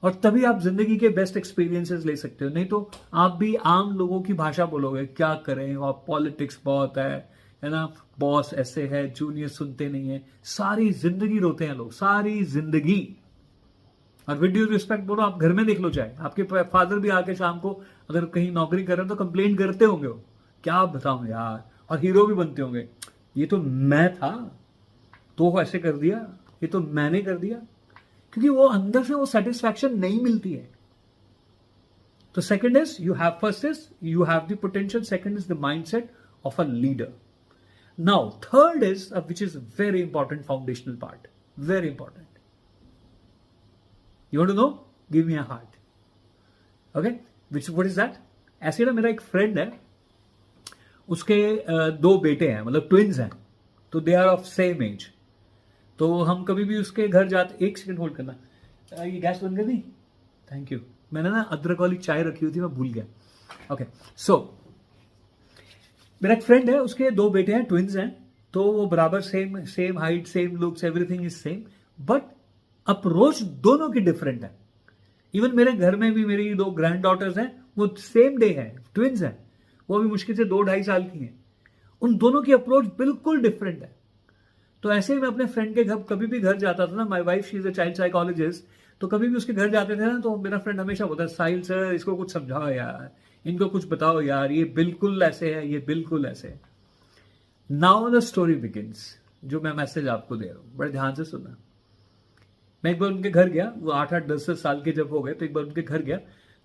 और तभी आप जिंदगी के बेस्ट एक्सपीरियंसेस ले सकते हो। नहीं तो आप भी आम लोगों की भाषा बोलोगे, क्या करें, और पॉलिटिक्स बहुत है ना, बॉस ऐसे है, जूनियर सुनते नहीं है, सारी जिंदगी रोते हैं लोग, सारी जिंदगी। और विद ड्यू रिस्पेक्ट बोलो, आप घर में देख लो, चाहे आपके फादर भी आके शाम को अगर कहीं नौकरी कर रहे हैं तो कंप्लेन करते होंगे वो, क्या बताऊं यार, और हीरो भी बनते होंगे, ये तो मैं था तो ऐसे कर दिया, ये तो मैंने कर दिया, क्योंकि वो अंदर से वो सेटिस्फैक्शन नहीं मिलती है। तो second is you have, first is you have the potential, second is the mindset of a leader. Now third is which is very important foundational part, very important. You want to know, give me a heart, okay, which what is that? ऐसे ना मेरा एक friend है, उसके दो बेटे हैं, मतलब ट्विन्स हैं, तो they are of same age. तो हम कभी भी उसके घर जाते, एक सेकंड होल्ड करना, ये गैस बंद कर दी, थैंक यू। मैंने ना अदरक वाली चाय रखी हुई थी, मैं भूल गया। ओके, सो मेरा एक फ्रेंड है, उसके दो बेटे हैं, ट्विन्स हैं, तो वो बराबर same same height, same looks, everything is same, but approach दोनों की डिफरेंट है। इवन मेरे घर में भी मेरी दो ग्रैंड डॉटर्स हैं, वो सेम डे है, ट्विन्स हैं, वो भी मुश्किल से 2-2.5 साल की हैं। उन दोनों की अप्रोच बिल्कुल डिफरेंट है। तो ऐसे ही मैं अपने फ्रेंड के घर कभी भी घर जाता था ना, my wife she is a child psychologist, तो कभी भी उसके घर जाते थे ना, तो मेरा फ्रेंड हमेशा बोलता है, साहिल सर इसको कुछ समझाओ यार, इनको कुछ बताओ यार, ये बिल्कुल ऐसे है, ये बिल्कुल ऐसे है। नाउ द स्टोरी बिगिंस, जो मैं मैसेज आपको दे रहा हूं, बड़े ध्यान से सुनना। मैं एक बार उनके घर गया, वो 8-8 10 साल के जब हो गए, तो एक बार उनके घर गया,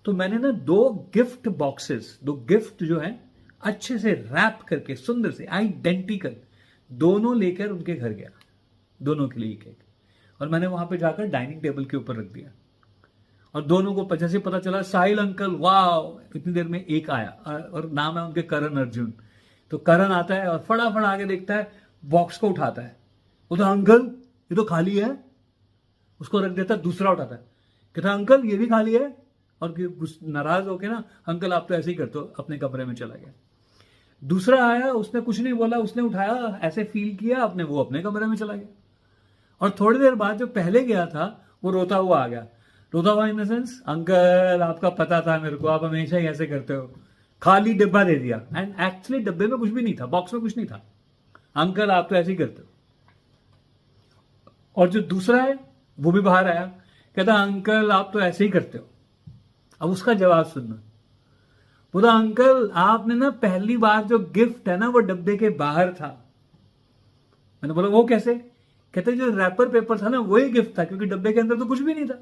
तो मैंने ना 2 गिफ्ट बॉक्सेस, 2 गिफ्ट जो है अच्छे से रैप करके सुंदर से आइडेंटिकल, दोनों लेकर उनके घर गया, दोनों के लिए एक, और मैंने वहां पे जाकर डाइनिंग टेबल के ऊपर रख दिया। और दोनों को जैसे पता चला, साहिल अंकल वाह, इतनी देर में एक आया, और नाम है उनके करण अर्जुन। तो करण आता है और फटाफट आगे देखता है, बॉक्स को उठाता है, बोलता अंकल ये तो खाली है, उसको रख देता, दूसरा उठाता है, कहता अंकल ये भी खाली है, और नाराज होके ना, अंकल आप तो ऐसे ही करते हो, अपने कमरे में चला गया। दूसरा आया, उसने कुछ नहीं बोला, उसने उठाया, ऐसे फील किया अपने, वो अपने कमरे में चला गया। और थोड़ी देर बाद जो पहले गया था, वो रोता हुआ आ गया, रोता हुआ इन द सेंस, अंकल आपका पता था मेरे को, आप हमेशा ही ऐसे करते हो, खाली डिब्बा दे दिया, एंड एक्चुअली डब्बे में कुछ भी नहीं था, बॉक्स में कुछ नहीं था, अंकल आप तो ऐसे ही करते हो। और जो दूसरा है वो भी बाहर आया, कहता अंकल आप तो ऐसे ही करते हो। अब उसका जवाब सुनना, बोला अंकल आपने ना पहली बार जो गिफ्ट है ना, वो डब्बे के बाहर था। मैंने बोला वो कैसे? कहते जो रैपर पेपर था ना, वही गिफ्ट था, क्योंकि डब्बे के अंदर तो कुछ भी नहीं था।